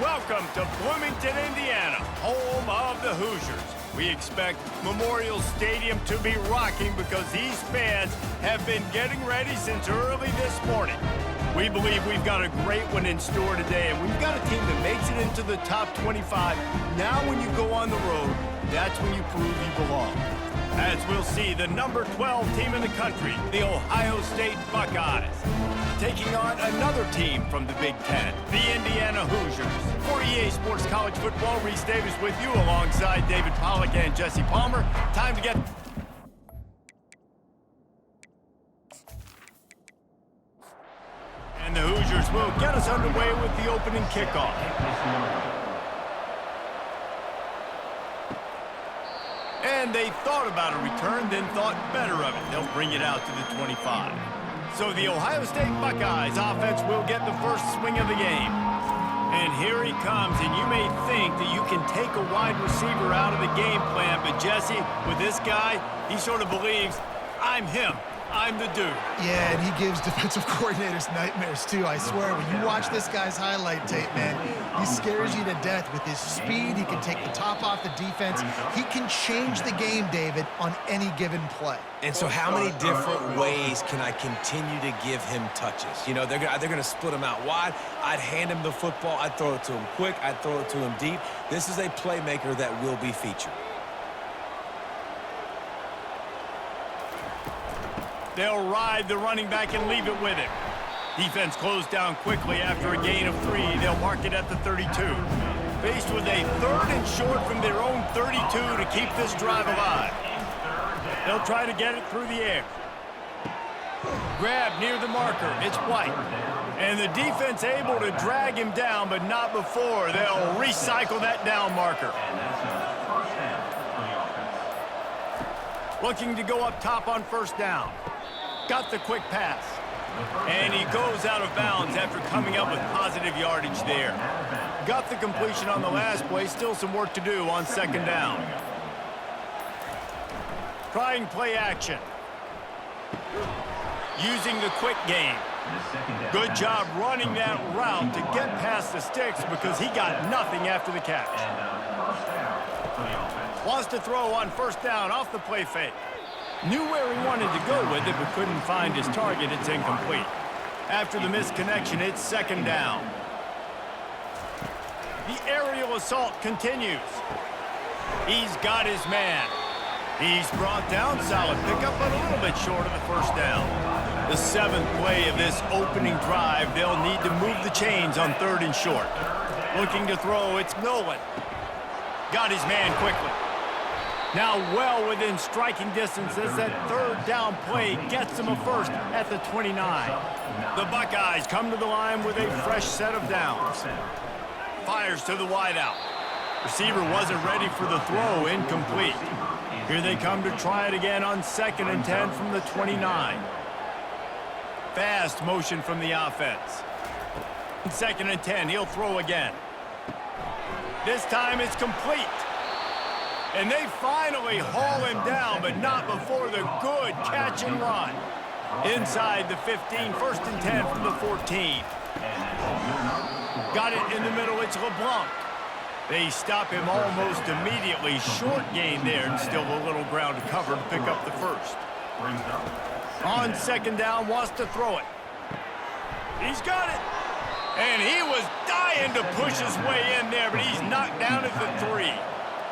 Welcome to Bloomington, Indiana, home of the Hoosiers. We expect Memorial Stadium to be rocking because these fans have been getting ready since early this morning. We believe we've got a great one in store today, and we've got a team that makes it into the top 25. Now when you go on the road, that's when you prove you belong. As we'll see, the number 12 team in the country, the Ohio State Buckeyes, taking on another team from the Big Ten, the Indiana Hoosiers. For EA Sports College Football, Reese Davis with you alongside David Pollack and Jesse Palmer. Time to get... And the Hoosiers will get us underway with the opening kickoff. And they thought about a return, then thought better of it. They'll bring it out to the 25. So the Ohio State Buckeyes offense will get the first swing of the game. And here he comes, and you may think that you can take a wide receiver out of the game plan, but Jesse, with this guy, he sort of believes, I'm him. I'm the dude. Yeah, and he gives defensive coordinators nightmares, too. I swear, when you watch this guy's highlight tape, man, he scares you to death with his speed. He can take the top off the defense. He can change the game, David, on any given play. And so how many different ways can I continue to give him touches? You know, they're going to split him out wide. I'd hand him the football. I'd throw it to him quick. I'd throw it to him deep. This is a playmaker that will be featured. They'll ride the running back and leave it with him. Defense closed down quickly after a gain of 3. They'll mark it at the 32. Faced with a 3rd and short from their own 32 to keep this drive alive. They'll try to get it through the air. Grab near the marker. It's White. And the defense able to drag him down, but not before. They'll recycle that down marker. Looking to go up top on first down. Got the quick pass. And he goes out of bounds after coming up with positive yardage there. Got the completion on the last play. Still some work to do on second down. Trying play action. Using the quick game. Good job running that route to get past the sticks because he got nothing after the catch. Wants to throw on first down off the play fake. Knew where he wanted to go with it, but couldn't find his target. It's incomplete. After the misconnection, it's second down. The aerial assault continues. He's got his man. He's brought down, solid pickup, but a little bit short of the first down. The 7th play of this opening drive, they'll need to move the chains on 3rd and short. Looking to throw, it's Noland. Got his man quickly. Now well within striking distance as that 3rd down play gets him a first at the 29. The Buckeyes come to the line with a fresh set of downs. Fires to the wideout. Receiver wasn't ready for the throw, incomplete. Here they come to try it again on 2nd and 10 from the 29. Fast motion from the offense. 2nd and 10, he'll throw again. This time it's complete. And they finally haul him down, but not before the good catch and run. Inside the 15, 1st and 10 from the 14. Got it in the middle, it's LeBlanc. They stop him almost immediately. Short gain there, and still a little ground to cover to pick up the first. On 2nd down, wants to throw it. He's got it. And he was dying to push his way in there, but he's knocked down at the 3.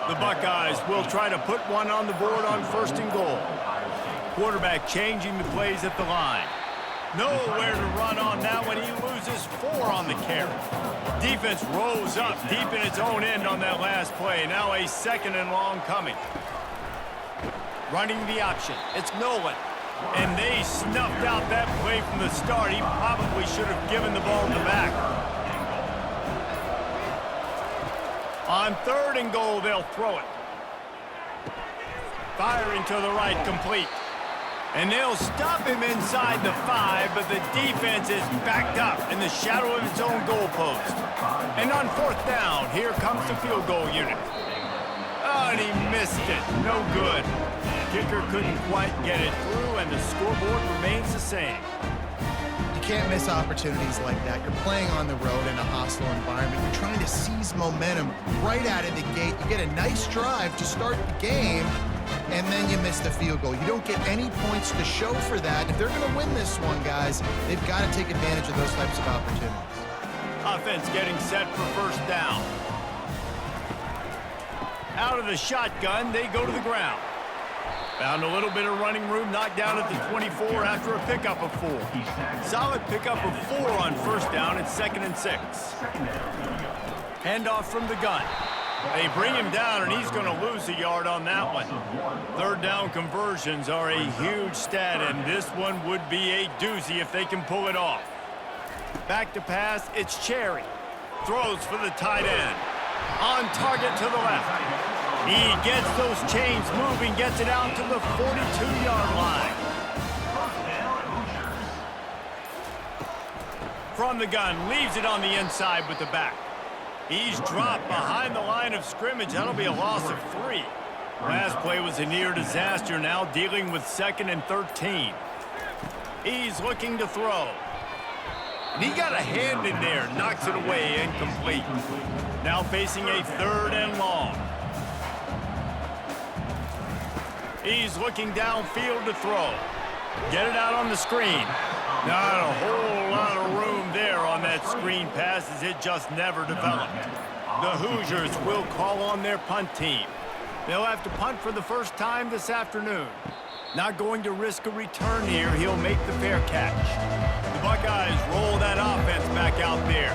The Buckeyes will try to put one on the board on 1st and goal. Quarterback changing the plays at the line. Nowhere to run on now when he loses 4 on the carry. Defense rose up deep in its own end on that last play. Now a 2nd and long coming. Running the option. It's Noland. And they snuffed out that play from the start. He probably should have given the ball to the back. On 3rd and goal, they'll throw it. Firing to the right, complete. And they'll stop him inside the 5, but the defense is backed up in the shadow of its own goalpost. And on 4th down, here comes the field goal unit. Oh, and he missed it. No good. Kicker couldn't quite get it through, and the scoreboard remains the same. can't miss opportunities like that. You're playing on the road in a hostile environment. You're trying to seize momentum right out of the gate. You get a nice drive to start the game, and then you miss the field goal. You don't get any points to show for that. If they're going to win this one, guys, they've got to take advantage of those types of opportunities. Offense getting set for first down. Out of the shotgun, they go to the ground. Found a little bit of running room, knocked down at the 24 after a pickup of 4. Solid pickup of 4 on first down at 2nd and 6. Handoff from the gun. They bring him down, and he's going to lose a yard on that one. Third down conversions are a huge stat, and this one would be a doozy if they can pull it off. Back to pass, it's Cherry. Throws for the tight end. On target to the left. He gets those chains moving, gets it out to the 42-yard line. From the gun, leaves it on the inside with the back. He's dropped behind the line of scrimmage. That'll be a loss of 3. Last play was a near disaster, now dealing with 2nd and 13. He's looking to throw. And he got a hand in there, knocks it away, incomplete. Now facing a 3rd and long. He's looking downfield to throw. Get it out on the screen. Not a whole lot of room there on that screen pass as it just never developed. The Hoosiers will call on their punt team. They'll have to punt for the first time this afternoon. Not going to risk a return here. He'll make the fair catch. The Buckeyes roll that offense back out there.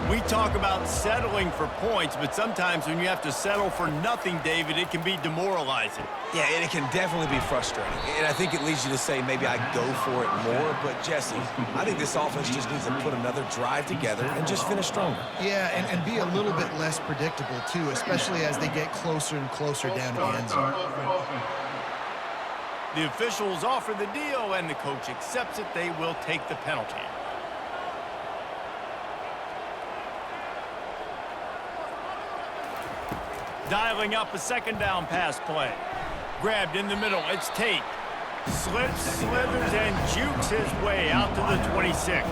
We talk about settling for points, but sometimes when you have to settle for nothing, David, it can be demoralizing. Yeah, and it can definitely be frustrating. And I think it leads you to say maybe I go for it more. But, Jesse, I think this offense just needs to put another drive together and just finish stronger. Yeah, and be a little bit less predictable, too, especially as they get closer and closer down to the end zone. The officials offer the deal, and the coach accepts it. They will take the penalty. Dialing up a 2nd down pass play. Grabbed in the middle, it's Tate. Slips, slithers, and jukes his way out to the 26.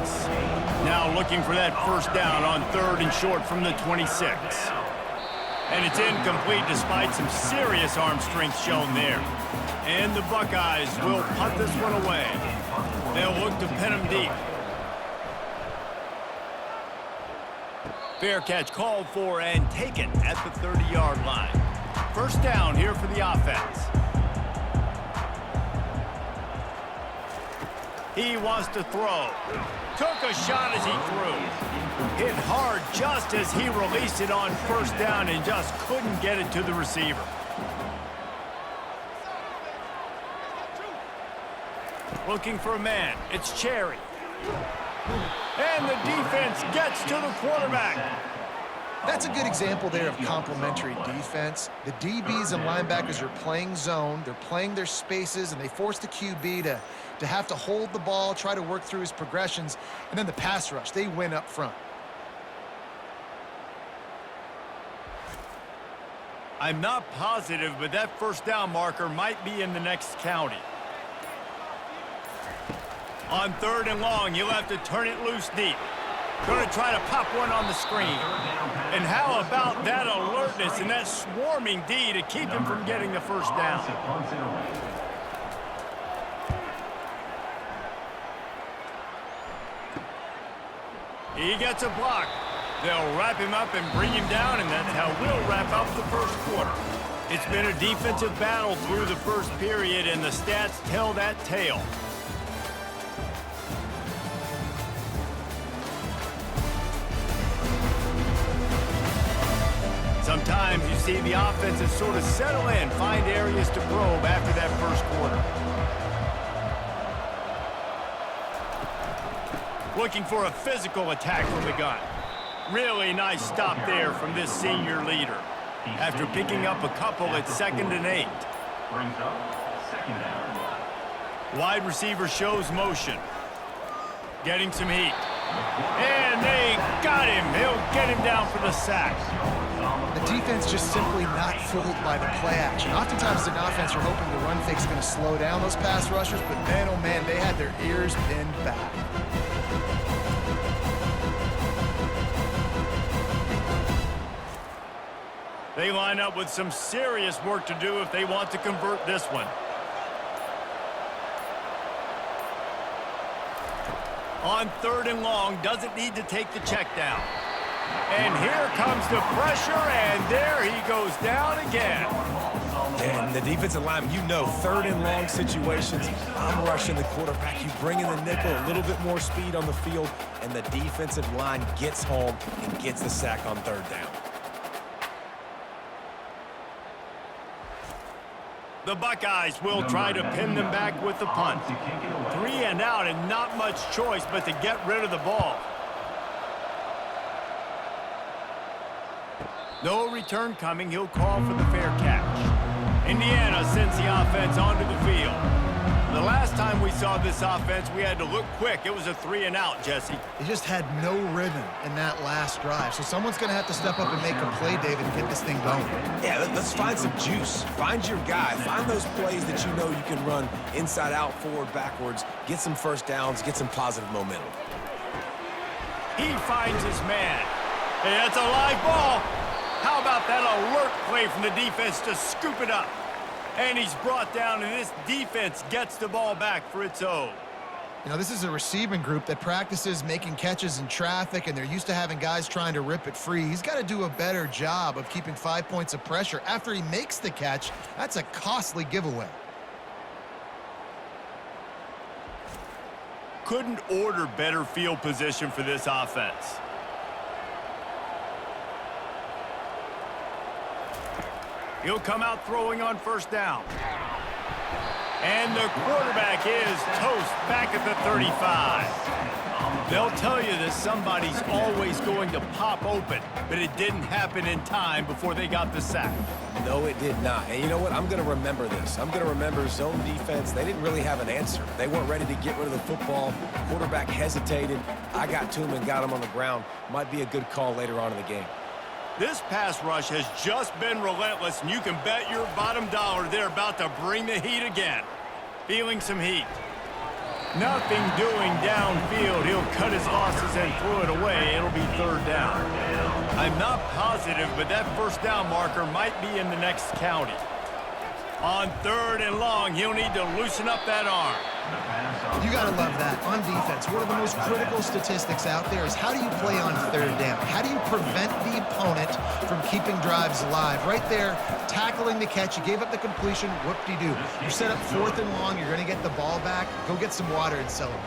Now looking for that first down on 3rd and short from the 26. And it's incomplete despite some serious arm strength shown there. And the Buckeyes will punt this one away. They'll look to pin him deep. Fair catch called for and taken at the 30-yard line. First down here for the offense. He wants to throw. Took a shot as he threw. Hit hard just as he released it on first down and just couldn't get it to the receiver. Looking for a man. It's Cherry. And the defense gets to the quarterback. That's a good example there of complementary defense. The DBs and linebackers are playing zone. They're playing their spaces, and they force the QB to have to hold the ball, try to work through his progressions, and then the pass rush. They win up front. I'm not positive, but that first down marker might be in the next county. On 3rd and long, you'll have to turn it loose deep. Going to try to pop one on the screen. And how about that alertness and that swarming D to keep him from getting the first down? He gets a block. They'll wrap him up and bring him down, and that's how we'll wrap up the first quarter. It's been a defensive battle through the first period, and the stats tell that tale. Sometimes you see the offenses sort of settle in, find areas to probe after that first quarter. Looking for a physical attack from the gun. Really nice stop there from this senior leader. After picking up a couple at 2nd and 8. Wide receiver shows motion. Getting some heat. And they got him. They'll get him down for the sack. The defense just simply not fooled by the play action. Oftentimes as an offense, you're hoping the run fake's going to slow down those pass rushers, but man, oh man, they had their ears pinned back. They line up with some serious work to do if they want to convert this one. On 3rd and long, doesn't need to take the check down. And here comes the pressure, and there he goes down again. And the defensive lineman, you know, 3rd and long situations, I'm rushing the quarterback. You bring in the nickel, a little bit more speed on the field, and the defensive line gets home and gets the sack on 3rd down. The Buckeyes will try to pin them back with the punt. 3 and out and not much choice but to get rid of the ball. No return coming. He'll call for the fair catch. Indiana sends the offense onto the field. The last time we saw this offense, we had to look quick. It was a 3 and out, Jesse. They just had no rhythm in that last drive. So someone's going to have to step up and make a play, David, and get this thing going. Yeah, let's find some juice. Find your guy. Find those plays that you know you can run inside out, forward, backwards. Get some first downs. Get some positive momentum. He finds his man. Hey, that's a live ball. How about that alert play from the defense to scoop it up? And he's brought down, and this defense gets the ball back for its own. You know, this is a receiving group that practices making catches in traffic, and they're used to having guys trying to rip it free. He's got to do a better job of keeping 5 points of pressure after he makes the catch. That's a costly giveaway. Couldn't order better field position for this offense. He'll come out throwing on 1st down. And the quarterback is toast back at the 35. They'll tell you that somebody's always going to pop open, but it didn't happen in time before they got the sack. No, it did not. And you know what? I'm going to remember this. I'm going to remember zone defense. They didn't really have an answer. They weren't ready to get rid of the football. Quarterback hesitated. I got to him and got him on the ground. Might be a good call later on in the game. This pass rush has just been relentless, and you can bet your bottom dollar they're about to bring the heat again. Feeling some heat. Nothing doing downfield. He'll cut his losses and throw it away. It'll be 3rd down. I'm not positive, but that 1st down marker might be in the next county. On 3rd and long, he'll need to loosen up that arm. You got to love that. On defense, one of the most critical statistics out there is how do you play on 3rd down? How do you prevent the opponent from keeping drives alive? Right there, tackling the catch. You gave up the completion. Whoop-de-doo. You set up 4th and long. You're going to get the ball back. Go get some water and celebrate.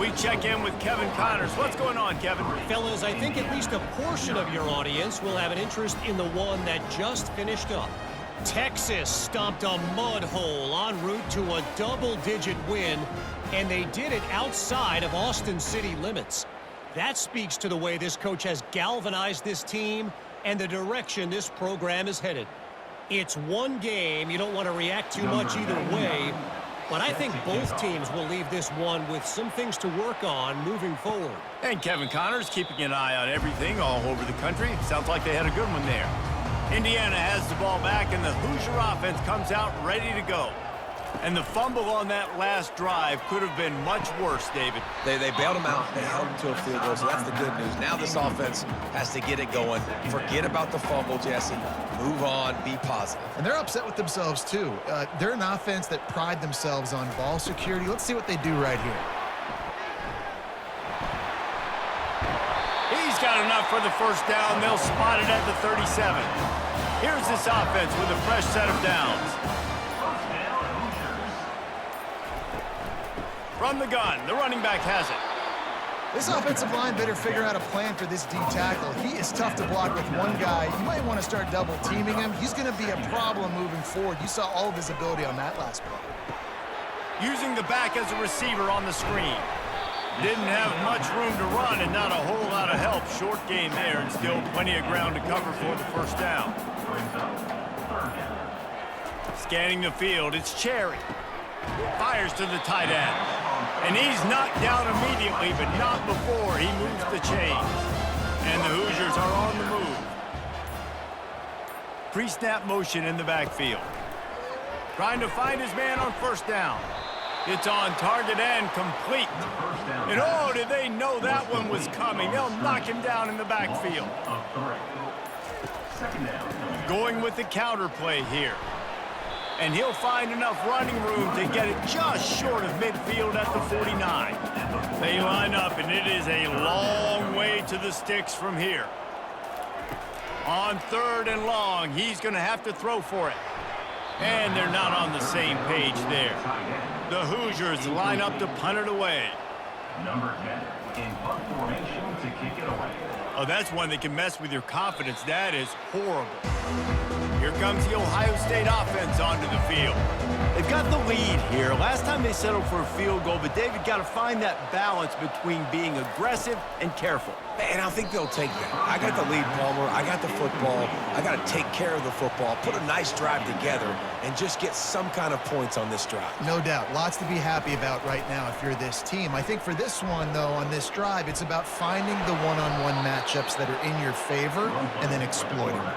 We check in with Kevin Connors. What's going on, Kevin? Fellas, I think at least a portion of your audience will have an interest in the one that just finished up. Texas stomped a mud hole en route to a double-digit win, and they did it outside of Austin city limits. That speaks to the way this coach has galvanized this team and the direction this program is headed. It's one game. You don't want to react too much either way, but I think both teams will leave this one with some things to work on moving forward. And Kevin Connors keeping an eye on everything all over the country. Sounds like they had a good one there. Indiana has the ball back, and the Hoosier offense comes out ready to go. And the fumble on that last drive could have been much worse, David. They bailed him out. They held him to a field goal, so that's the good news. Now this offense has to get it going. Forget about the fumble, Jesse. Move on. Be positive. And they're upset with themselves, too. They're an offense that pride themselves on ball security. Let's see what they do right here. He's got enough for the 1st down. They'll spot it at the 37. Here's this offense with a fresh set of downs. From the gun, the running back has it. This offensive line better figure out a plan for this D tackle. He is tough to block with one guy. You might want to start double teaming him. He's going to be a problem moving forward. You saw all of his ability on that last play. Using the back as a receiver on the screen. Didn't have much room to run and not a whole lot of help. Short game there and still plenty of ground to cover for the 1st down. Scanning the field, it's Cherry. Fires to the tight end. And he's knocked down immediately, but not before he moves the chains. And the Hoosiers are on the move. Pre-snap motion in the backfield. Trying to find his man on 1st down. It's on target and complete. And oh, did they know that one was coming. They'll knock him down in the backfield. 2nd down. Going with the counter play here. And he'll find enough running room to get it just short of midfield at the 49. They line up, and it is a long way to the sticks from here. On 3rd and long, he's going to have to throw for it. And they're not on the same page there. The Hoosiers line up to punt it away. Number 10 in punt formation to kick it away. Oh, that's one that can mess with your confidence. That is horrible. Here comes the Ohio State offense onto the field. They've got the lead here. Last time they settled for a field goal, but David got to find that balance between being aggressive and careful. And I think they'll take that. I got the lead, Palmer. I got the football. I got to take care of the football, put a nice drive together, and just get some kind of points on this drive. No doubt. Lots to be happy about right now if you're this team. I think for this one, though, on this drive, it's about finding the one-on-one matchups that are in your favor and then exploiting them.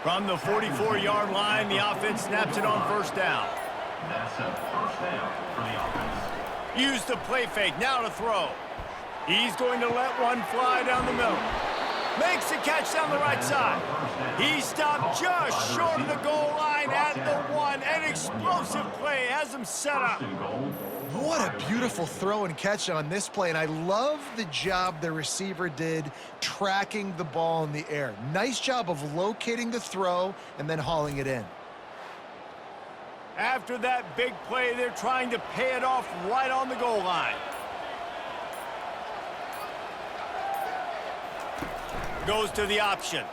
From the 44-yard line, the offense snaps it on 1st down. That's a 1st down for the offense. Use the play fake, now to throw. He's going to let one fly down the middle. Makes the catch down the right side. He stopped just short of the goal line at the 1. An explosive play has him set up. What a beautiful throw and catch on this play, and I love the job the receiver did tracking the ball in the air. Nice job of locating the throw and then hauling it in. After that big play, they're trying to pay it off right on the goal line. Goes to the option.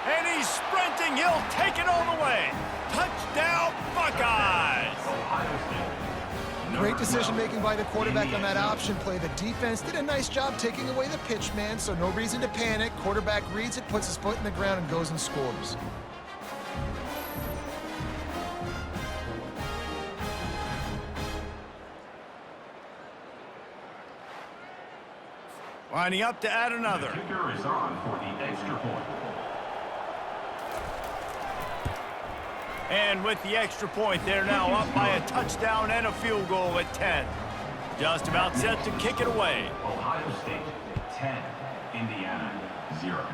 And he's sprinting. He'll take it all the way. Touchdown, Buckeyes! Great decision-making by the quarterback on that option play. The defense did a nice job taking away the pitch man, so no reason to panic. Quarterback reads it, puts his foot in the ground, and goes and scores. Lining up to add another. The kicker is on for the extra point. And with the extra point, they're now up by a touchdown and a field goal at 10. Just about set to kick it away. Ohio State 10, Indiana 0.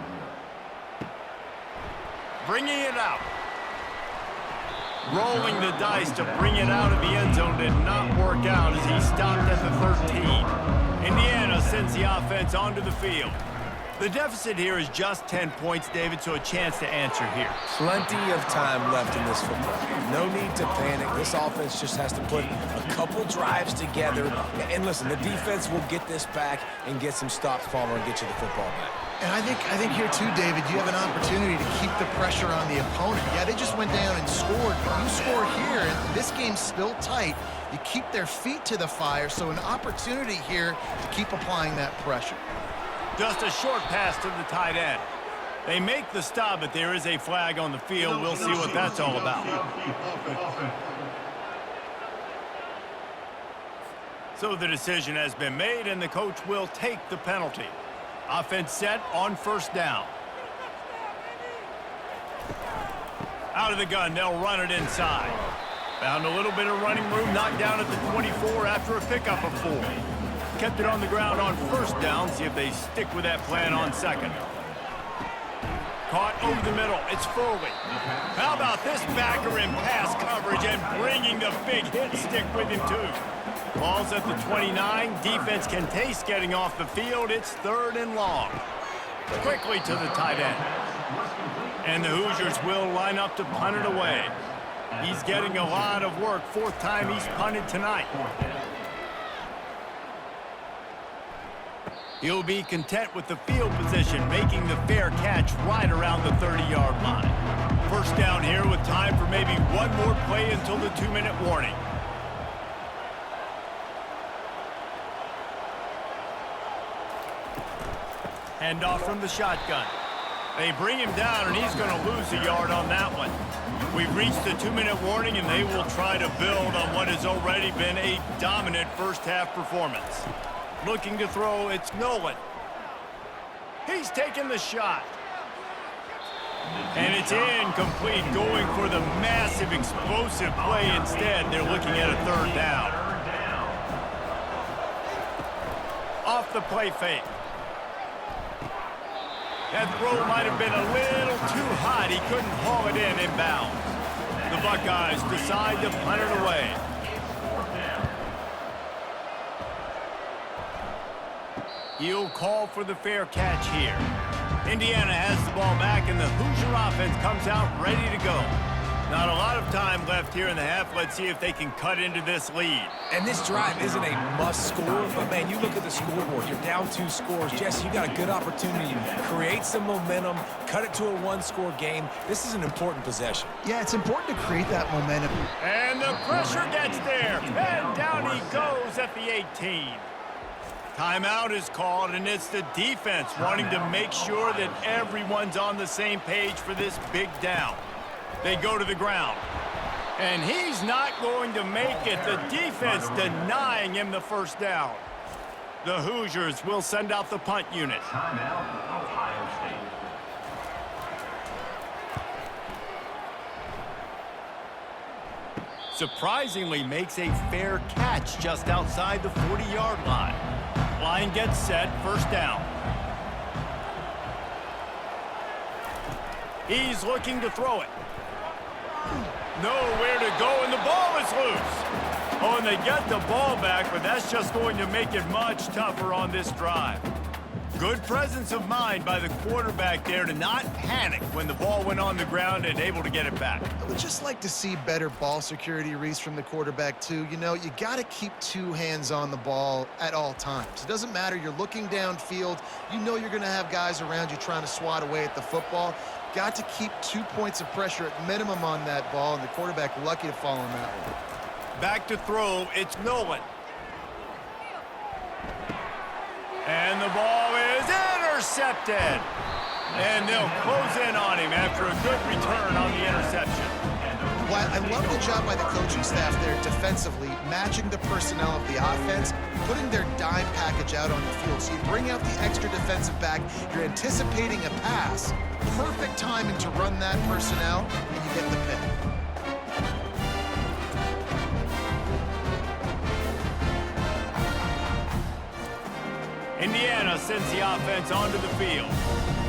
Bringing it out. Rolling the dice to bring it out of the end zone did not work out as he stopped at the 13. Indiana sends the offense onto the field. The deficit here is just 10 points, David, so a chance to answer here. Plenty of time left in this football game. No need to panic. This offense just has to put a couple drives together. And listen, the defense will get this back and get some stops, Palmer, and get you the football back. And I think here too, David, you have an opportunity to keep the pressure on the opponent. Yeah, they just went down and scored, but you score here, and this game's still tight. You keep their feet to the fire, so an opportunity here to keep applying that pressure. Just a short pass to the tight end. They make the stop, but there is a flag on the field. We'll see what that's all about. So the decision has been made, and the coach will take the penalty. Offense set on 1st down. Out of the gun, they'll run it inside. Found a little bit of running room, knocked down at the 24 after a pickup of 4. Kept it on the ground on 1st down. See if they stick with that plan on 2nd. Caught over the middle. It's Foley. How about this backer in pass coverage and bringing the big hit stick with him, too. Ball's at the 29. Defense can taste getting off the field. It's 3rd and long. Quickly to the tight end. And the Hoosiers will line up to punt it away. He's getting a lot of work. 4th time he's punted tonight. He'll be content with the field position, making the fair catch right around the 30-yard line. 1st down here with time for maybe one more play until the 2-minute warning. Handoff from the shotgun. They bring him down, and he's going to lose a yard on that one. We've reached the 2-minute warning, and they will try to build on what has already been a dominant first-half performance. Looking to throw, it's Noland. He's taking the shot. And it's incomplete, going for the massive explosive play instead. They're looking at a 3rd down. Off the play fake. That throw might have been a little too hot. He couldn't haul it in inbounds. The Buckeyes decide to punt it away. He'll call for the fair catch here. Indiana has the ball back, and the Hoosier offense comes out ready to go. Not a lot of time left here in the half. Let's see if they can cut into this lead. And this drive isn't a must score, but man, you look at the scoreboard, you're down 2 scores. Jesse, you got a good opportunity to create some momentum, cut it to a 1-score game. This is an important possession. Yeah, it's important to create that momentum. And the pressure gets there. And down he goes at the 18. Timeout is called, and it's the defense wanting to make sure that everyone's on the same page for this big down. They go to the ground. And he's not going to make it. The defense denying him the first down. The Hoosiers will send out the punt unit. Timeout, Ohio State. Surprisingly makes a fair catch just outside the 40-yard line. Line gets set, first down. He's looking to throw it. Nowhere to go, and the ball is loose. Oh, and they get the ball back, but that's just going to make it much tougher on this drive. Good presence of mind by the quarterback there to not panic when the ball went on the ground and able to get it back. I would just like to see better ball security, Reese, from the quarterback, too. You know, you got to keep 2 hands on the ball at all times. It doesn't matter. You're looking downfield. You know you're going to have guys around you trying to swat away at the football. Got to keep 2 points of pressure at minimum on that ball, and the quarterback lucky to fall on that one. Back to throw, it's Noland. And the ball is intercepted. And they'll close in on him after a good return on the interception. Well, I love the job by the coaching staff there defensively, matching the personnel of the offense, putting their dime package out on the field. So you bring out the extra defensive back, you're anticipating a pass, perfect timing to run that personnel, and you get the pick. Indiana sends the offense onto the field.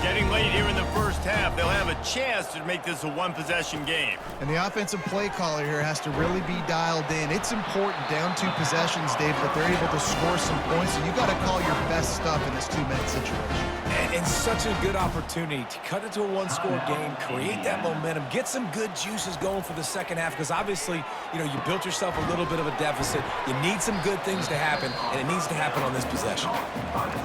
Getting late here in the first half, they'll have a chance to make this a 1-possession game. And the offensive play caller here has to really be dialed in. It's important down 2 possessions, Dave, that they're able to score some points, and you got to call your best stuff in this 2-minute situation. And such a good opportunity to cut it to a 1-score game, create that momentum, get some good juices going for the second half, because obviously, you know, you built yourself a little bit of a deficit. You need some good things to happen, and it needs to happen on this possession.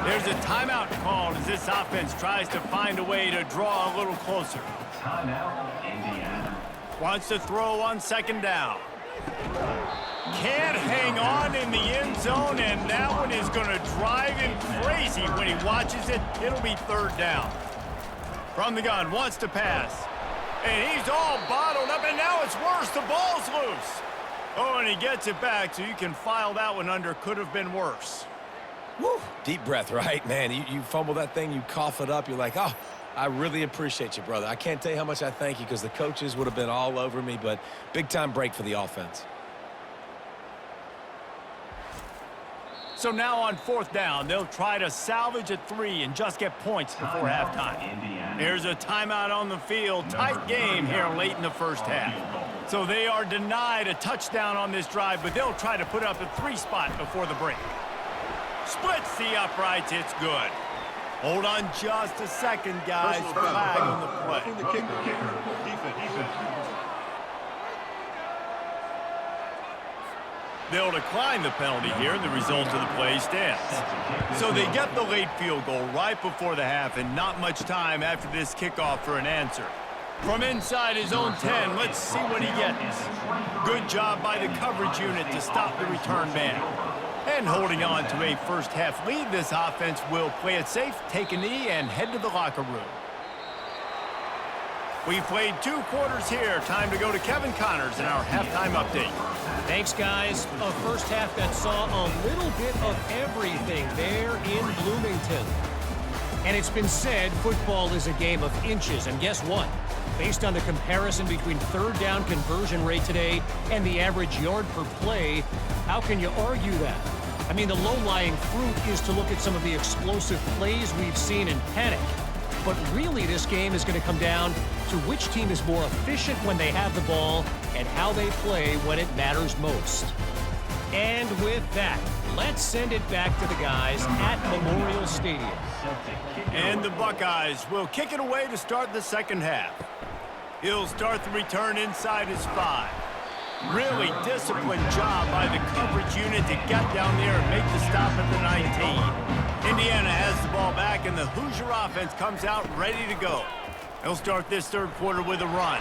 There's a timeout called as this offense tries to find a way to draw a little closer. Timeout, Indiana. Wants to throw on second down. Can't hang on in the end zone, and that one is going to drive him crazy when he watches it. It'll be third down. From the gun, wants to pass. And he's all bottled up, and now it's worse. The ball's loose. Oh, and he gets it back, so you can file that one under could have been worse. Woo. Deep breath, right? Man, you fumble that thing, you cough it up, you're like, oh, I really appreciate you, brother. I can't tell you how much I thank you, because the coaches would have been all over me, but big-time break for the offense. So now on fourth down, they'll try to salvage a 3 and just get points before halftime. There's a timeout on the field. Tight game here late in the first half. So they are denied a touchdown on this drive, but they'll try to put up a 3 spot before the break. Splits the uprights. It's good. Hold on just a second, guys. Flag on the play. The kicker. Defense. They'll decline the penalty here, and the result of the play stands. So they get the late field goal right before the half, and not much time after this kickoff for an answer. From inside his own 10, let's see what he gets. Good job by the coverage unit to stop the return man. And holding on to a first-half lead, this offense will play it safe, take a knee, and head to the locker room. We've played 2 quarters here. Time to go to Kevin Connors in our halftime update. Thanks, guys. A first half that saw a little bit of everything there in Bloomington. And it's been said football is a game of inches. And guess what? Based on the comparison between third down conversion rate today and the average yard per play, how can you argue that? I mean, the low-lying fruit is to look at some of the explosive plays we've seen in panic. but really this game is going to come down to which team is more efficient when they have the ball and how they play when it matters most. And with that, let's send it back to the guys at Memorial Stadium. And the Buckeyes will kick it away to start the second half. He'll start the return inside his 5. Really disciplined job by the coverage unit to get down there and make the stop at the 19. Indiana has the ball back, and the Hoosier offense comes out ready to go. He'll start this third quarter with a run.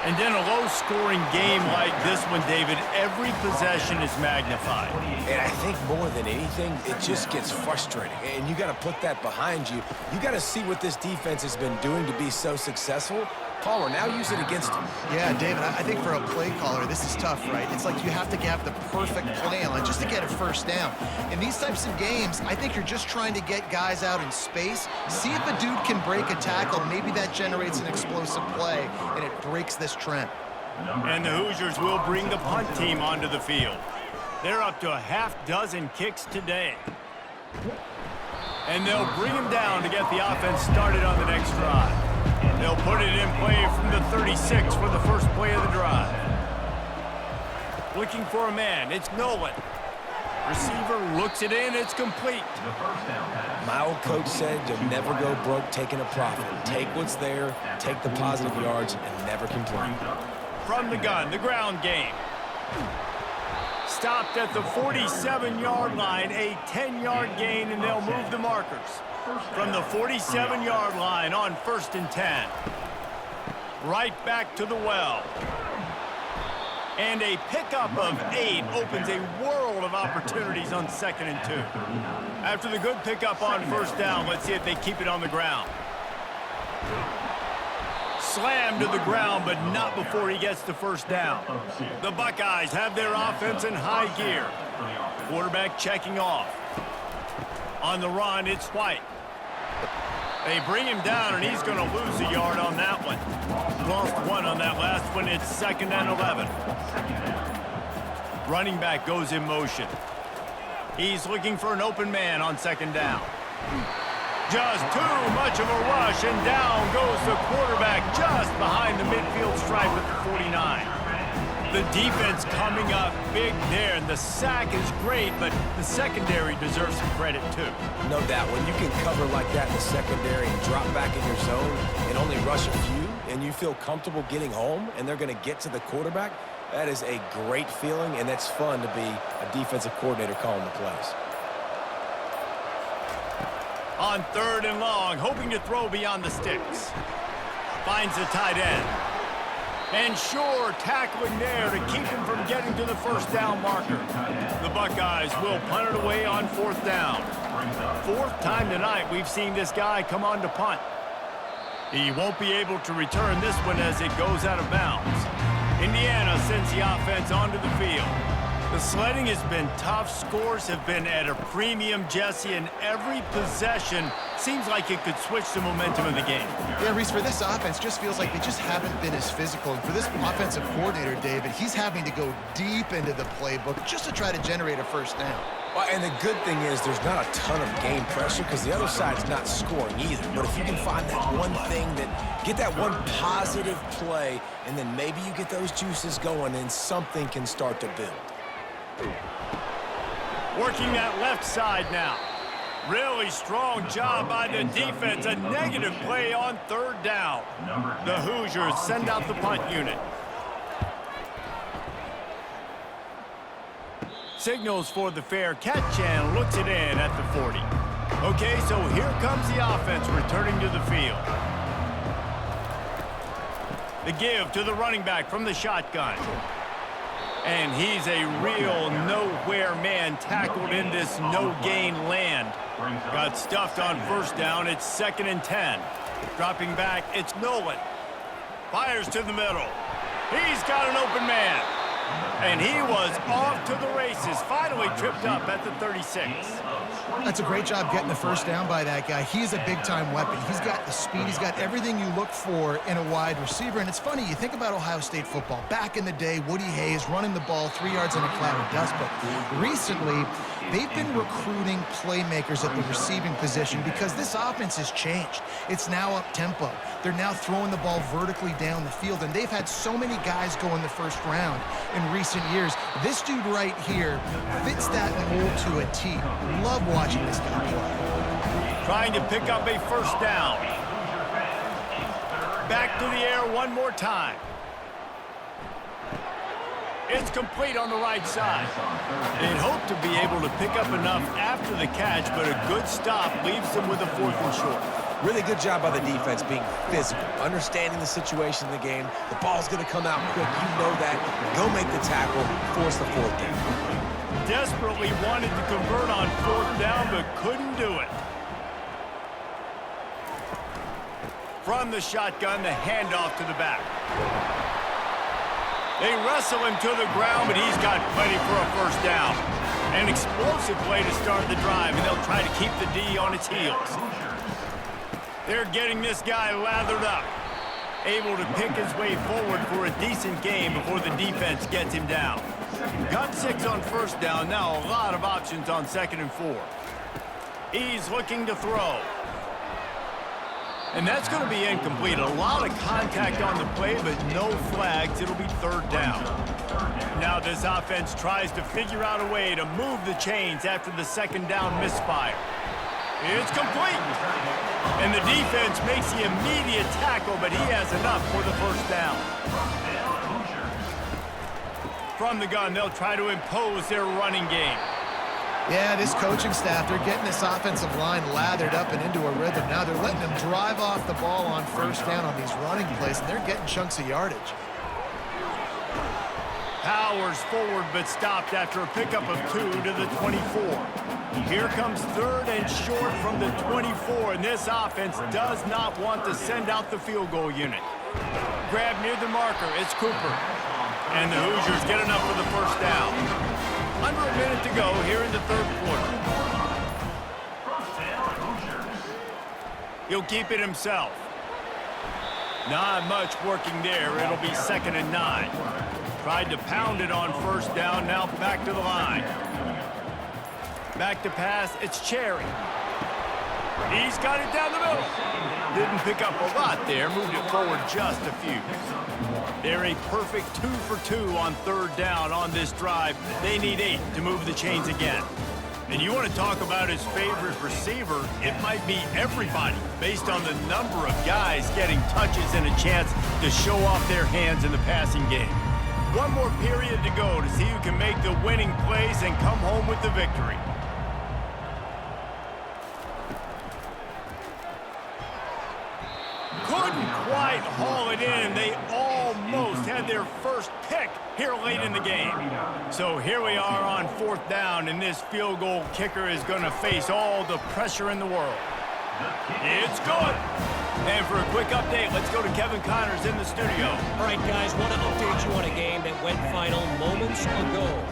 And then a low-scoring game like this one, David, every possession is magnified. And I think more than anything, it just gets frustrating. And you got to put that behind you. You got to see what this defense has been doing to be so successful. Palmer, now use it against him. Yeah, David, I think for a play caller, this is tough, right? It's like you have to have the perfect play on just to get a first down. In these types of games, I think you're just trying to get guys out in space, see if a dude can break a tackle. Maybe that generates an explosive play, and it breaks this trend. And the Hoosiers will bring the punt team onto the field. They're up to a half-dozen kicks today. And they'll bring him down to get the offense started on the next drive. They'll put it in play from the 36 for the first play of the drive. Looking for a man, it's Noland. Receiver looks it in, it's complete. My old coach said you'll never go broke taking a profit. Take what's there, take the positive yards, and never complain. From the gun, the ground game. Stopped at the 47-yard line, a 10-yard gain, and they'll move the markers. From the 47-yard line on 1st and 10. Right back to the well. And a pickup of 8 opens a world of opportunities on 2nd and 2. After the good pickup on 1st down, let's see if they keep it on the ground. Slammed to the ground, but not before he gets the 1st down. The Buckeyes have their offense in high gear. Quarterback checking off. On the run, it's White. They bring him down, and he's going to lose a yard on that one. Lost 1 on that last one. It's 2nd and 11. Running back goes in motion. He's looking for an open man on 2nd down. Just too much of a rush, and down goes the quarterback just behind the midfield stripe at the 49. The defense coming up big there, and the sack is great, but the secondary deserves some credit too. No doubt, when you can cover like that in the secondary and drop back in your zone and only rush a few, and you feel comfortable getting home, and they're going to get to the quarterback, that is a great feeling, and that's fun to be a defensive coordinator calling the plays. On 3rd and long, hoping to throw beyond the sticks. Finds the tight end. And sure, tackling there to keep him from getting to the 1st down marker. The Buckeyes will punt it away on 4th down. 4th time tonight we've seen this guy come on to punt. He won't be able to return this one as it goes out of bounds. Indiana sends the offense onto the field. The sledding has been tough. Scores have been at a premium, Jesse, and every possession seems like it could switch the momentum of the game. Yeah, Reese, for this offense, just feels like they just haven't been as physical. And for this offensive coordinator, David, he's having to go deep into the playbook just to try to generate a 1st down. Well, and the good thing is there's not a ton of game pressure because the other side's not scoring either. But if you can find that one thing, get that one positive play, and then maybe you get those juices going and something can start to build. Working that left side now. Really strong job by the defense. A negative play on 3rd down. The Hoosiers send out the punt unit. Signals for the fair catch and looks it in at the 40. Okay, so here comes the offense returning to the field. The give to the running back from the shotgun. And he's a real nowhere man tackled in this no-gain land. Got stuffed on 1st down. It's 2nd and 10. Dropping back, it's Noland. Fires to the middle. He's got an open man. And he was off to the races, finally tripped up at the 36. That's a great job getting the first down by that guy. He's a big-time weapon. He's got the speed. He's got everything you look for in a wide receiver. And it's funny, you think about Ohio State football. Back in the day, Woody Hayes running the ball 3 yards in a cloud of dust. But recently, they've been recruiting playmakers at the receiving position because this offense has changed. It's now up-tempo. They're now throwing the ball vertically down the field, and they've had so many guys go in the first round in recent years. This dude right here fits that mold to a T. Love watching this guy play. Trying to pick up a first down. Back to the air one more time. It's complete on the right side. They'd hope to be able to pick up enough after the catch, but a good stop leaves them with a 4th and short. Really good job by the defense being physical, understanding the situation in the game. The ball's going to come out quick. You know that. Go make the tackle, force the 4th down. Desperately wanted to convert on 4th down, but couldn't do it. From the shotgun, the handoff to the back. They wrestle him to the ground, but he's got plenty for a first down. An explosive play to start the drive, and they'll try to keep the D on its heels. They're getting this guy lathered up. Able to pick his way forward for a decent game before the defense gets him down. Got 6 on first down, now a lot of options on 2nd and 4. He's looking to throw. And that's going to be incomplete. A lot of contact on the play, but no flags. It'll be 3rd down. Now this offense tries to figure out a way to move the chains after the 2nd down misfire. It's complete. And the defense makes the immediate tackle, but he has enough for the first down. From the gun, they'll try to impose their running game. Yeah, this coaching staff, they're getting this offensive line lathered up and into a rhythm. Now they're letting them drive off the ball on first down on these running plays, and they're getting chunks of yardage. Powers forward, but stopped after a pickup of 2 to the 24. Here comes 3rd and short from the 24, and this offense does not want to send out the field goal unit. Grab near the marker, it's Cooper. And the Hoosiers get enough for the first down. Under a minute to go here in the 3rd quarter. He'll keep it himself. Not much working there. It'll be 2nd and 9. Tried to pound it on first down, now back to the line. Back to pass, it's Cherry. He's got it down the middle. Didn't pick up a lot there, moved it forward just a few. They're a perfect 2 for 2 on 3rd down on this drive. They need 8 to move the chains again. And you want to talk about his favorite receiver, it might be everybody based on the number of guys getting touches and a chance to show off their hands in the passing game. One more period to go to see who can make the winning plays and come home with the victory. Couldn't quite haul it in. They almost had their first pick here late in the game. So here we are on 4th down, and this field goal kicker is going to face all the pressure in the world. It's good. And for a quick update, let's go to Kevin Connors in the studio. All right, guys, want to update you on a game that went final moments ago.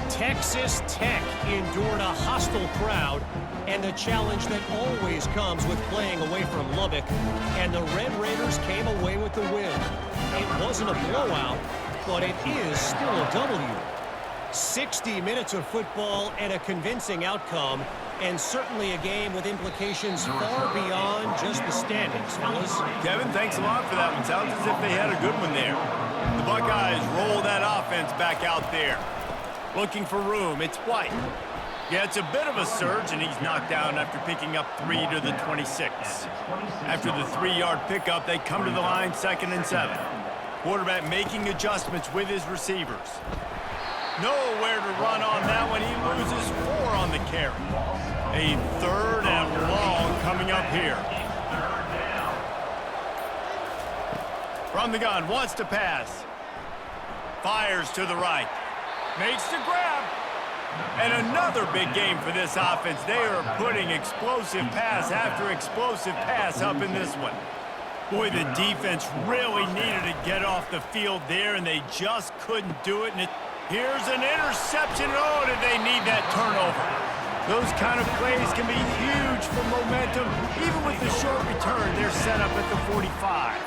Texas Tech endured a hostile crowd and the challenge that always comes with playing away from Lubbock, and the Red Raiders came away with the win. It wasn't a blowout, but it is still a W. 60 minutes of football and a convincing outcome, and certainly a game with implications far beyond just the standings, fellas. Kevin, thanks a lot for that one. Sounds as if they had a good one there. The Buckeyes roll that offense back out there. Looking for room, it's White. Yeah, it's a bit of a surge, and he's knocked down after picking up 3 to the 26. After the 3-yard pickup, they come to the line 2nd and 7. Quarterback making adjustments with his receivers. Nowhere to run on that one. He loses 4 on the carry. A 3rd and long coming up here. From the gun, wants to pass. Fires to the right. Makes the grab. And another big game for this offense. They are putting explosive pass after explosive pass up in this one. Boy, the defense really needed to get off the field there, and they just couldn't do it. And here's an interception. Oh, did they need that turnover? Those kind of plays can be huge for momentum. Even with the short return, they're set up at the 45.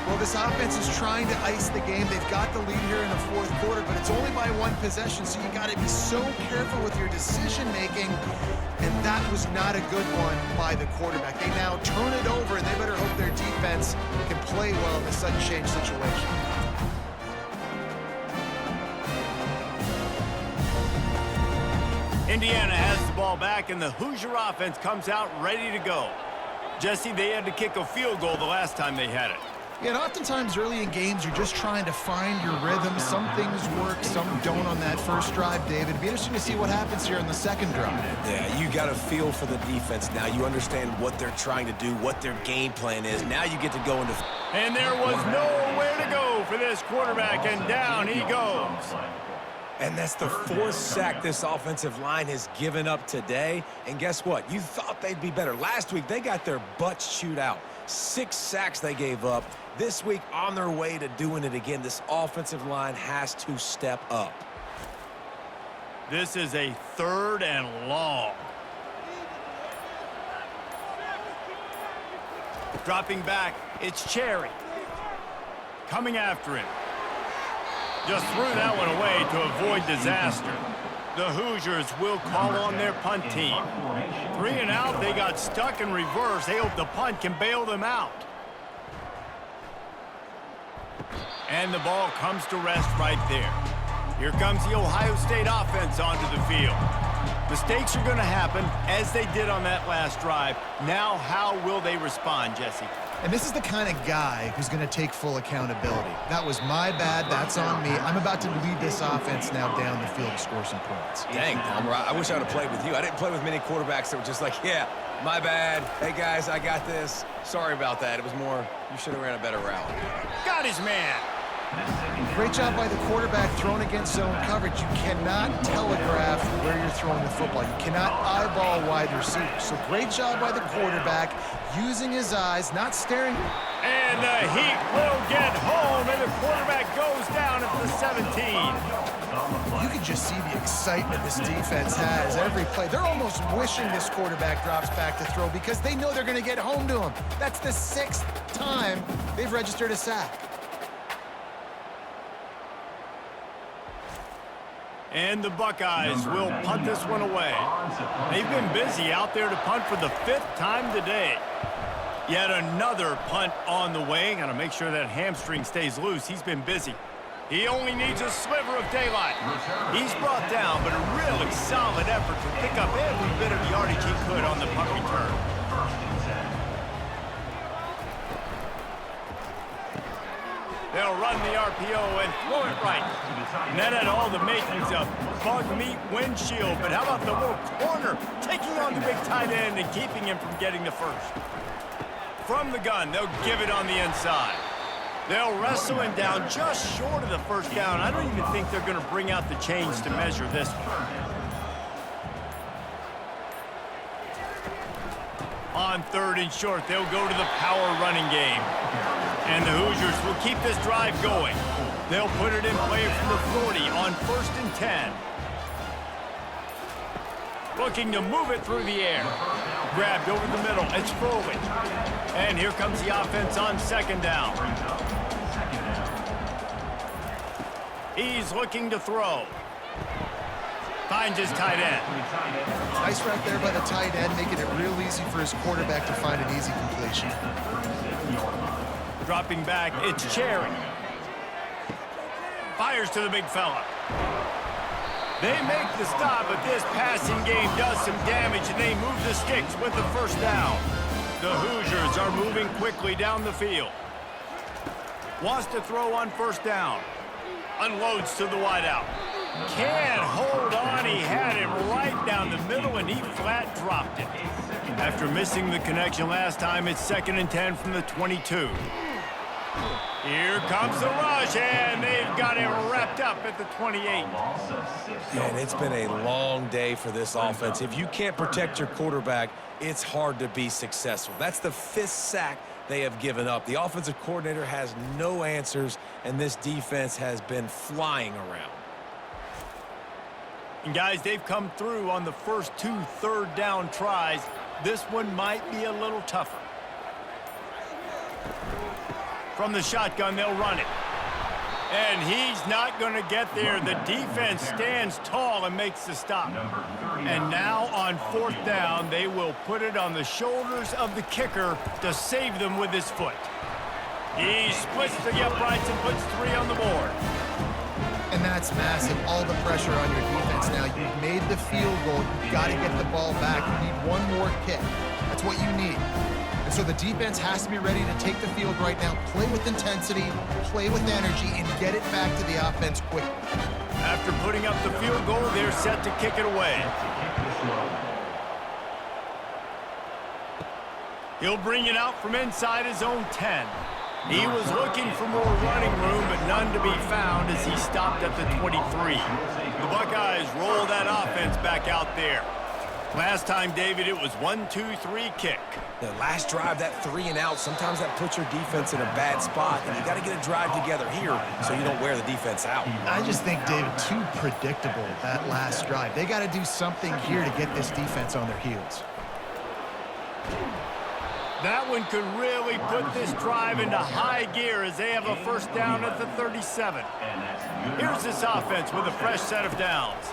Well, this offense is trying to ice the game. They've got the lead here in the fourth quarter, but it's only by one possession, so you got to be so careful with your decision-making, and that was not a good one by the quarterback. They now turn it over, and they better hope their defense can play well in a sudden change situation. Indiana has the ball back, and the Hoosier offense comes out ready to go. Jesse, they had to kick a field goal the last time they had it. Yeah, and oftentimes early in games, you're just trying to find your rhythm. Some things work, some don't on that first drive, David. It'd be interesting to see what happens here on the second drive. Yeah, you got a feel for the defense now. You understand what they're trying to do, what their game plan is. Now you get to go into... And there was nowhere to go for this quarterback, and down he goes. And that's the fourth sack this offensive line has given up today. And guess what? You thought they'd be better. Last week, they got their butts chewed out. 6 sacks they gave up. This week, on their way to doing it again, this offensive line has to step up. This is a 3rd and long. Dropping back, it's Cherry. Coming after him. Just threw that one away to avoid disaster. The Hoosiers will call on their punt team. 3 and out, they got stuck in reverse. They hope the punt can bail them out. And the ball comes to rest right there. Here comes the Ohio State offense onto the field. Mistakes are going to happen, as they did on that last drive. Now, how will they respond, Jesse? And this is the kind of guy who's going to take full accountability. That was my bad. That's on me. I'm about to lead this offense now down the field to score some points. Dang, Palmer, I wish I would have played with you. I didn't play with many quarterbacks that were just like, yeah, my bad. Hey, guys, I got this. Sorry about that. It was more, you should have ran a better route. Got his man. Great job by the quarterback throwing against zone coverage. You cannot telegraph where you're throwing the football. You cannot eyeball wide receivers. So great job by the quarterback using his eyes, not staring. And the Heat will get home, and the quarterback goes down at the 17. You can just see the excitement this defense has every play. They're almost wishing this quarterback drops back to throw because they know they're going to get home to him. That's the 6th time they've registered a sack. And the Buckeyes will punt this one away. They've been busy out there to punt for the 5th time today. Yet another punt on the way. Got to make sure that hamstring stays loose. He's been busy. He only needs a sliver of daylight. He's brought down, but a really solid effort to pick up every bit of yardage he could on the punt return. They'll run the RPO and throw it right. And that had all the makings of bug meat windshield. But how about the little corner taking on the big tight end and keeping him from getting the first? From the gun, they'll give it on the inside. They'll wrestle him down just short of the first down. I don't even think they're going to bring out the chains to measure this one. On 3rd and short, they'll go to the power running game. And the Hoosiers will keep this drive going. They'll put it in play from the 40 on 1st and 10. Looking to move it through the air. Grabbed over the middle. It's Foley. And here comes the offense on 2nd down. He's looking to throw. Finds his tight end. Nice route there by the tight end, making it real easy for his quarterback to find an easy completion. Dropping back, it's Cherry. Fires to the big fella. They make the stop, but this passing game does some damage, and they move the sticks with the 1st down. The Hoosiers are moving quickly down the field. Wants to throw on 1st down. Unloads to the wideout. Can't hold on. He had him right down the middle, and he flat dropped it. After missing the connection last time, it's 2nd and 10 from the 22. Here comes the rush, and they've got him wrapped up at the 28. And it's been a long day for this offense. If you can't protect your quarterback, it's hard to be successful. That's the 5th sack they have given up. The offensive coordinator has no answers, and this defense has been flying around. And guys, they've come through on the first 2 third-down tries. This one might be a little tougher. From the shotgun, they'll run it. And he's not going to get there. The defense stands tall and makes the stop. And now on 4th down, they will put it on the shoulders of the kicker to save them with his foot. He splits the uprights and puts 3 on the board. And that's massive, all the pressure on your defense now. You've made the field goal. You've got to get the ball back. You need one more kick. That's what you need. And so the defense has to be ready to take the field right now, play with intensity, play with energy, and get it back to the offense quickly. After putting up the field goal, they're set to kick it away. He'll bring it out from inside his own 10. He was looking for more running room, but none to be found as he stopped at the 23. The Buckeyes roll that offense back out there. Last time, David, it was 1-2-3 kick. The last drive, that 3 and out, sometimes that puts your defense in a bad spot, and you got to get a drive together here so you don't wear the defense out. I just think, David, too predictable, that last drive. They got to do something here to get this defense on their heels. That one could really put this drive into high gear as they have a first down at the 37. Here's this offense with a fresh set of downs.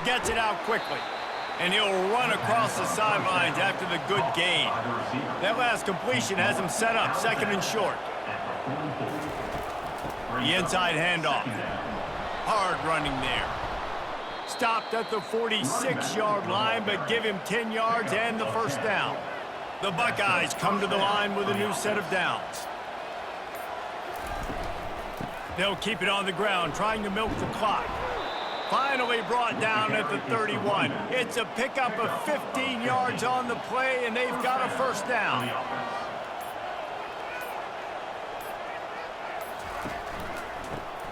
Gets it out quickly. And he'll run across the sidelines after the good gain. That last completion has him set up 2nd and short. The inside handoff. Hard running there. Stopped at the 46-yard line, but give him 10 yards and the first down. The Buckeyes come to the line with a new set of downs. They'll keep it on the ground, trying to milk the clock. Finally brought down at the 31. It's a pickup of 15 yards on the play, and they've got a first down.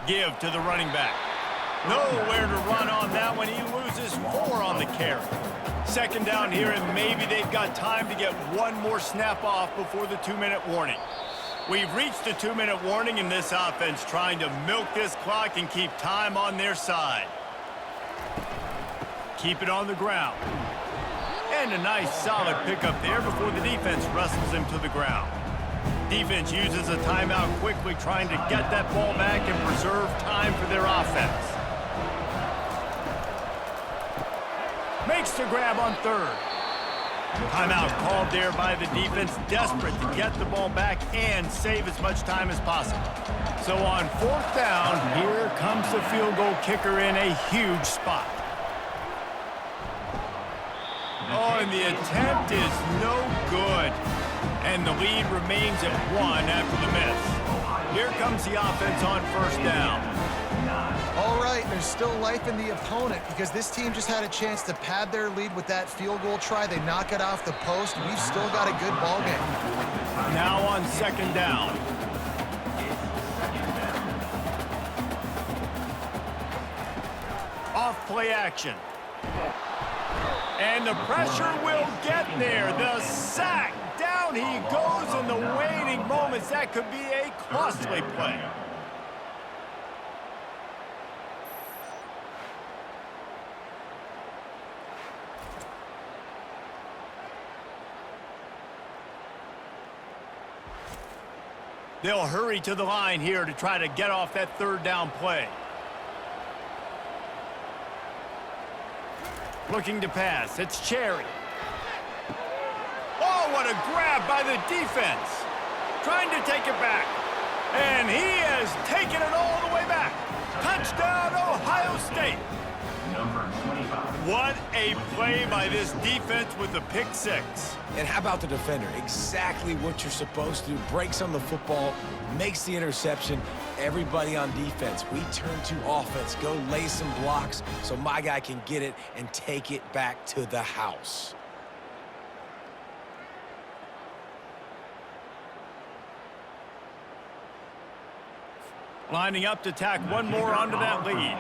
Give to the running back. Nowhere to run on that one. He loses 4 on the carry. 2nd down here, and maybe they've got time to get one more snap off before the 2-minute warning. We've reached the 2-minute warning, and this offense trying to milk this clock and keep time on their side. Keep it on the ground. And a nice solid pickup there before the defense wrestles him to the ground. Defense uses a timeout quickly, trying to get that ball back and preserve time for their offense. Makes the grab on 3rd. Timeout called there by the defense, desperate to get the ball back and save as much time as possible. So on 4th down, here comes the field goal kicker in a huge spot. Oh, and the attempt is no good. And the lead remains at 1 after the miss. Here comes the offense on 1st down. All right, there's still life in the opponent because this team just had a chance to pad their lead with that field goal try. They knock it off the post. We've still got a good ball game. Now on 2nd down. Off play action. And the pressure will get there. The sack. Down he goes in the waning moments. That could be a costly play. They'll hurry to the line here to try to get off that 3rd down play. Looking to pass. It's Cherry. Oh, what a grab by the defense. Trying to take it back. And he has taken it all the way back. Touchdown, Ohio State. Number 25. What a play by this defense with the pick 6. And how about the defender? Exactly what you're supposed to do. Breaks on the football, makes the interception. Everybody on defense, we turn to offense. Go lay some blocks so my guy can get it and take it back to the house. Lining up to tack one more onto that lead.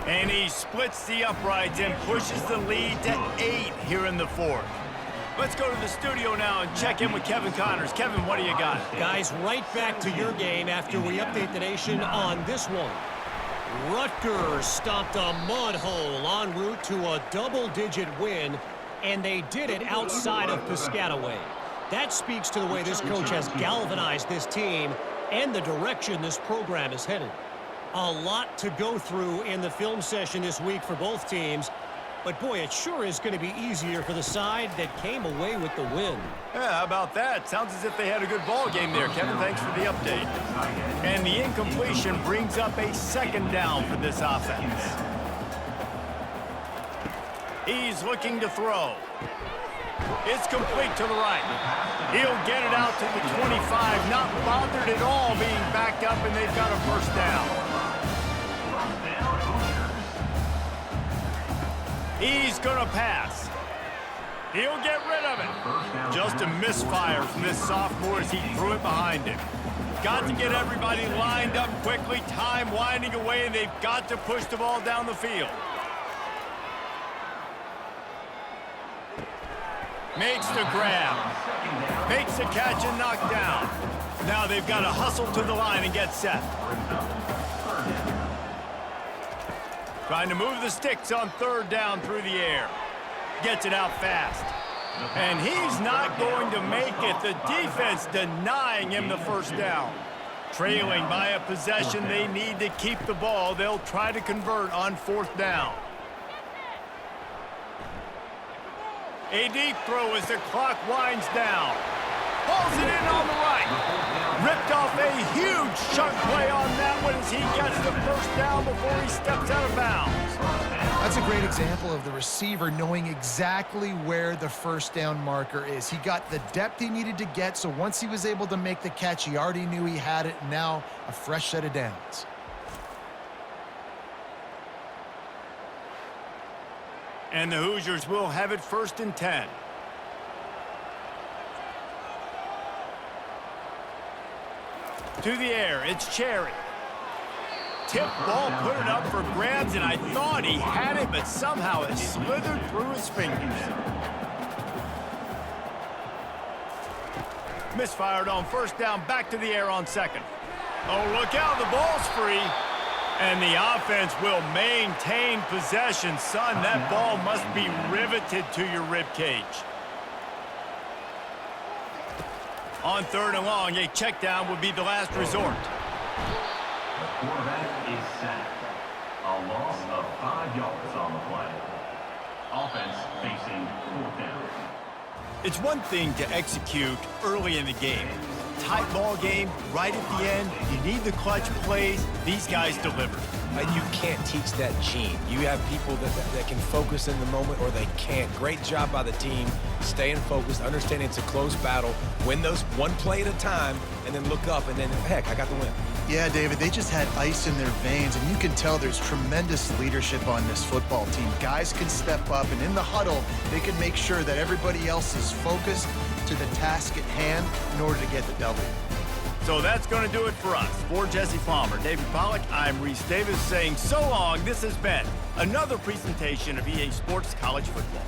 And he splits the uprights and pushes the lead to 8 here in the fourth. Let's go to the studio now and check in with Kevin Connors. Kevin, what do you got? Guys, right back to your game after we update the nation on this one. Rutgers stopped a mud hole en route to a double-digit win, and they did it outside of Piscataway. That speaks to the way this coach has galvanized this team and the direction this program is headed. A lot to go through in the film session this week for both teams, but boy, it sure is going to be easier for the side that came away with the win. Yeah, how about that? Sounds as if they had a good ball game there, Kevin. Thanks for the update. And the incompletion brings up a second down for this offense. He's looking to throw. It's complete to the right. He'll get it out to the 25, not bothered at all being backed up, and they've got a first down. He's going to pass. He'll get rid of it. Just a misfire from this sophomore as he threw it behind him. Got to get everybody lined up quickly, time winding away, and they've got to push the ball down the field. Makes the grab. Makes the catch and knock down. Now they've got to hustle to the line and get set. Trying to move the sticks on third down through the air. Gets it out fast. And he's not going to make it. The defense denying him the first down. Trailing by a possession, they need to keep the ball. They'll try to convert on fourth down. A deep throw as the clock winds down. Pulls it in on the right. Ripped off a huge chunk play on that one as he gets the first down before he steps out of bounds. That's a great example of the receiver knowing exactly where the first down marker is. He got the depth he needed to get, so once he was able to make the catch, he already knew he had it. Now a fresh set of downs. And the Hoosiers will have it 1st and 10. To the air, it's Cherry. Tip ball, put it up for grabs, and I thought he had it, but somehow it slithered through his fingers. Misfired on first down, back to the air on second. Oh, look out, the ball's free. And the offense will maintain possession. Son, that ball must be riveted to your rib cage. On third and long, a check down would be the last resort. The quarterback is sacked. A loss of 5 yards on the play. Offense facing fourth down. It's one thing to execute early in the game. Tight ball game, right at the end. You need the clutch plays. These guys deliver. You can't teach that gene. You have people that can focus in the moment or they can't. Great job by the team, staying focused, understanding it's a close battle, win those one play at a time, and then look up, and then, heck, I got the win. Yeah, David, they just had ice in their veins, and you can tell there's tremendous leadership on this football team. Guys can step up, and in the huddle, they can make sure that everybody else is focused to the task at hand in order to get the W. So that's going to do it for us. For Jesse Palmer, David Pollack, I'm Reese Davis saying so long. This has been another presentation of EA Sports College Football.